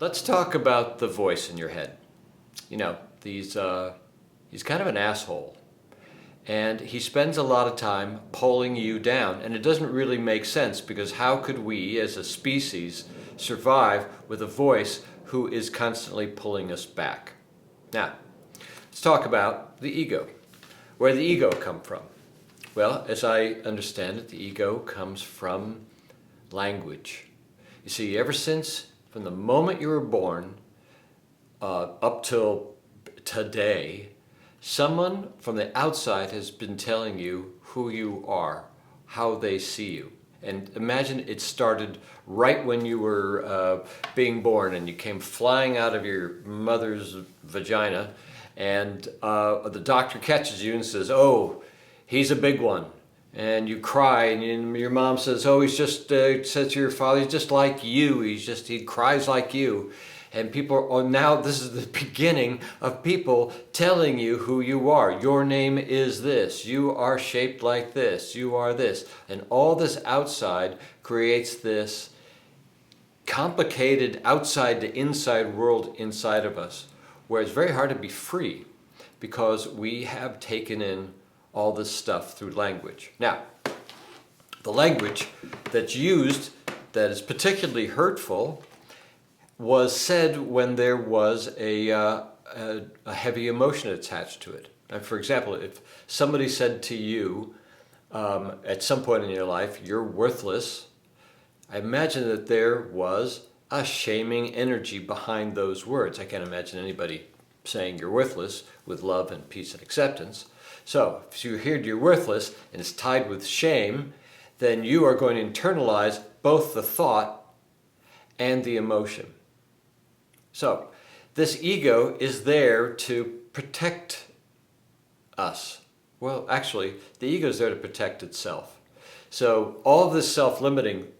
Let's talk about the voice in your head. You know, he's kind of an asshole. And he spends a lot of time pulling you down. And it doesn't really make sense, because how could we as a species survive with a voice who is constantly pulling us back? Now, let's talk about the ego. Where did the ego come from? Well, as I understand it, the ego comes from language. You see, ever since, from the moment you were born up till today, someone from the outside has been telling you who you are, how they see you. And imagine it started right when you were being born and you came flying out of your mother's vagina, and the doctor catches you and says, "Oh, he's a big one." And you cry, and your mom says, "Oh, he's just," says to your father, "he's just like you. He cries like you." And people are now, this is the beginning of people telling you who you are. Your name is this. You are shaped like this. You are this. And all this outside creates this complicated outside to inside world inside of us, where it's very hard to be free, because we have taken in all this stuff through language. Now, the language that's used that is particularly hurtful was said when there was a heavy emotion attached to it. And for example, if somebody said to you at some point in your life, "You're worthless," I imagine that there was a shaming energy behind those words. I can't imagine anybody saying you're worthless with love and peace and acceptance. So if you hear you're worthless and it's tied with shame, then you are going to internalize both the thought and the emotion. So this ego is there to protect us. Well, actually, the ego is there to protect itself. So all of this self-limiting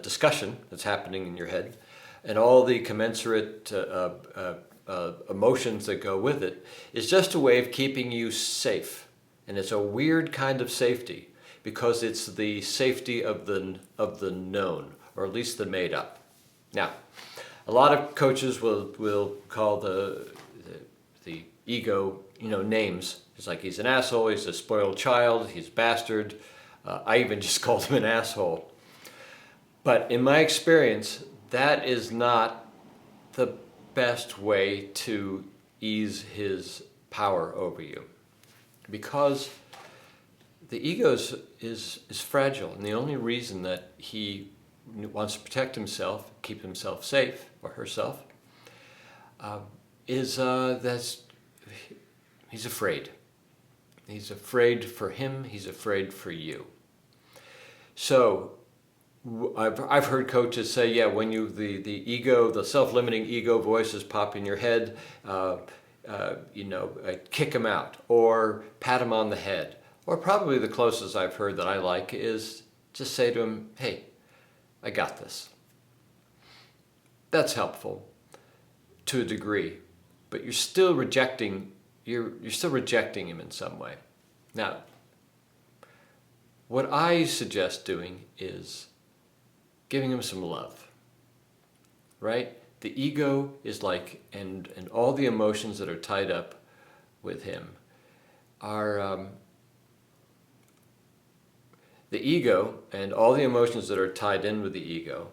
discussion that's happening in your head, and all the commensurate emotions that go with it, is just a way of keeping you safe. And it's a weird kind of safety, because it's the safety of the known, or at least the made up. Now, a lot of coaches will call the ego, names. It's like, he's an asshole, he's a spoiled child, he's a bastard. I even just called him an asshole. But in my experience, that is not the best way to ease his power over you, because the ego is fragile, and the only reason that he wants to protect himself, keep himself safe, or herself, is that he's afraid. He's afraid for him, he's afraid for you. So I've heard coaches say, yeah, when the ego, the self-limiting ego voices pop in your head, kick him out, or pat him on the head. Or probably the closest I've heard that I like is just say to him, "Hey, I got this." That's helpful to a degree, but you're still rejecting him in some way. Now, what I suggest doing is giving him some love, right? The ego is like, and all the emotions that are tied up with him are, the ego and all the emotions that are tied in with the ego,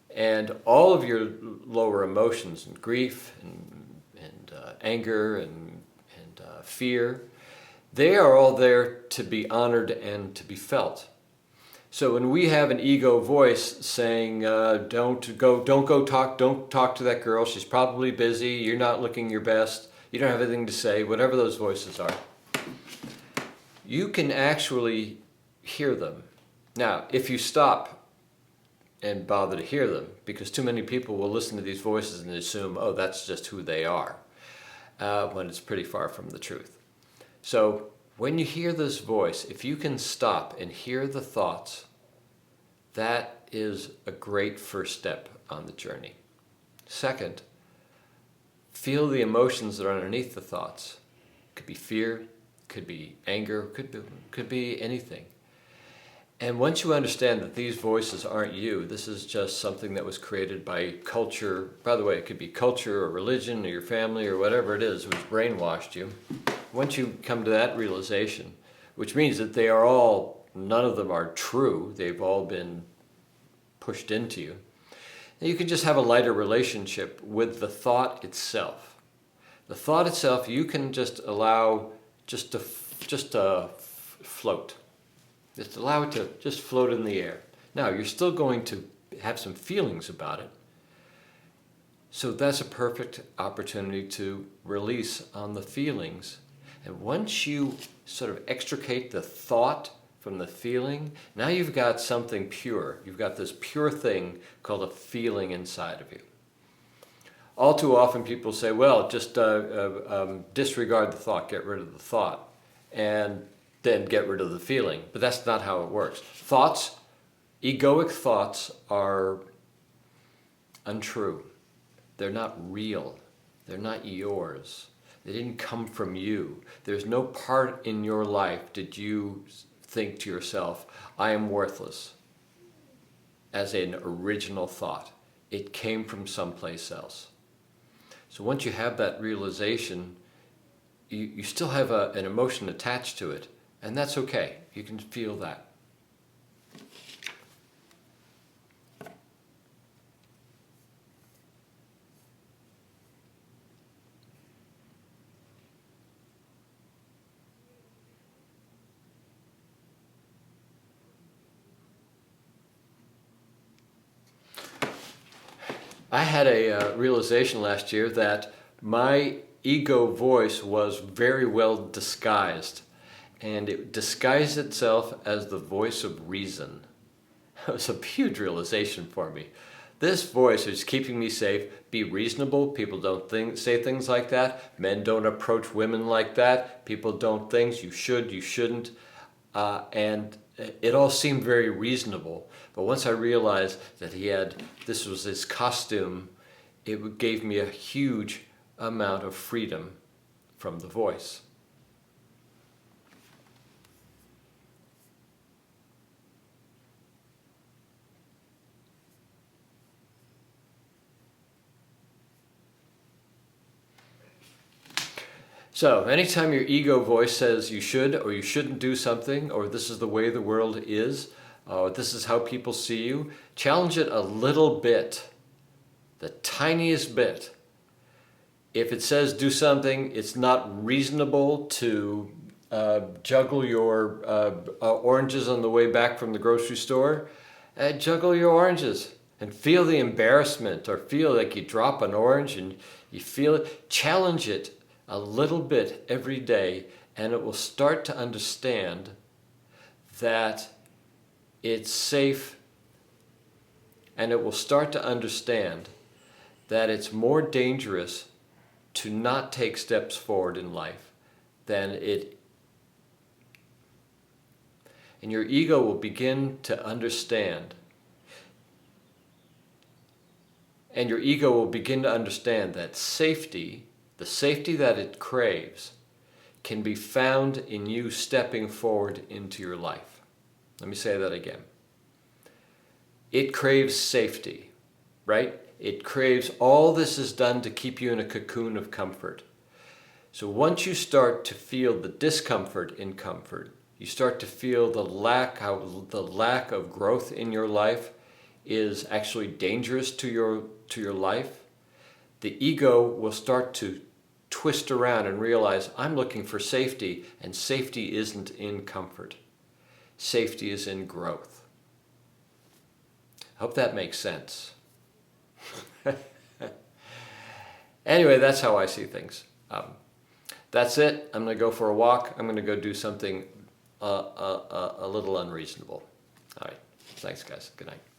and all of your lower emotions, and grief and anger and fear, they are all there to be honored and to be felt. So when we have an ego voice saying, don't talk to that girl, she's probably busy, you're not looking your best, you don't have anything to say, whatever those voices are, you can actually hear them. Now, if you stop and bother to hear them, because too many people will listen to these voices and assume, oh, that's just who they are, when it's pretty far from the truth. So when you hear this voice, if you can stop and hear the thoughts, that is a great first step on the journey. Second, feel the emotions that are underneath the thoughts. It could be fear, could be anger, could be anything. And once you understand that these voices aren't you, this is just something that was created by culture. By the way, it could be culture or religion or your family or whatever it is which brainwashed you. Once you come to that realization, which means that they are all, none of them are true, they've all been pushed into you, and you can just have a lighter relationship with the thought itself. The thought itself you can just allow just to float. Just allow it to just float in the air. Now, you're still going to have some feelings about it. So that's a perfect opportunity to release on the feelings. And once you sort of extricate the thought from the feeling, now you've got something pure. You've got this pure thing called a feeling inside of you. All too often people say, well, just disregard the thought, get rid of the thought, and then get rid of the feeling. But that's not how it works. Thoughts, egoic thoughts, are untrue. They're not real. They're not yours. They didn't come from you. There's no part in your life did you think to yourself, I am worthless, as an original thought. It came from someplace else. So once you have that realization, you still have an emotion attached to it, and that's okay. You can feel that. I had a realization last year that my ego voice was very well disguised, and it disguised itself as the voice of reason. It was a huge realization for me. This voice is keeping me safe. Be reasonable. People don't say things like that. Men don't approach women like that. People don't things. You should, you shouldn't. And it all seemed very reasonable. But once I realized that this was his costume, it gave me a huge amount of freedom from the voice. So anytime your ego voice says you should or you shouldn't do something, or this is the way the world is, or this is how people see you, challenge it a little bit, the tiniest bit. If it says do something, it's not reasonable to juggle your oranges on the way back from the grocery store, juggle your oranges and feel the embarrassment, or feel like you drop an orange and you feel it. Challenge it a little bit every day, and it will start to understand that it's safe, and it will start to understand that it's more dangerous to not take steps forward in life than it. And your ego will begin to understand. And your ego will begin to understand that safety, the safety that it craves, can be found in you stepping forward into your life. Let me say that again. It craves safety, right? It craves all this is done to keep you in a cocoon of comfort. So once you start to feel the discomfort in comfort, you start to feel how the lack of growth in your life is actually dangerous to your life, the ego will start to twist around and realize, I'm looking for safety, and safety isn't in comfort. Safety is in growth. Hope that makes sense. Anyway, that's how I see things. That's it. I'm going to go for a walk. I'm going to go do something a little unreasonable. All right. Thanks, guys. Good night.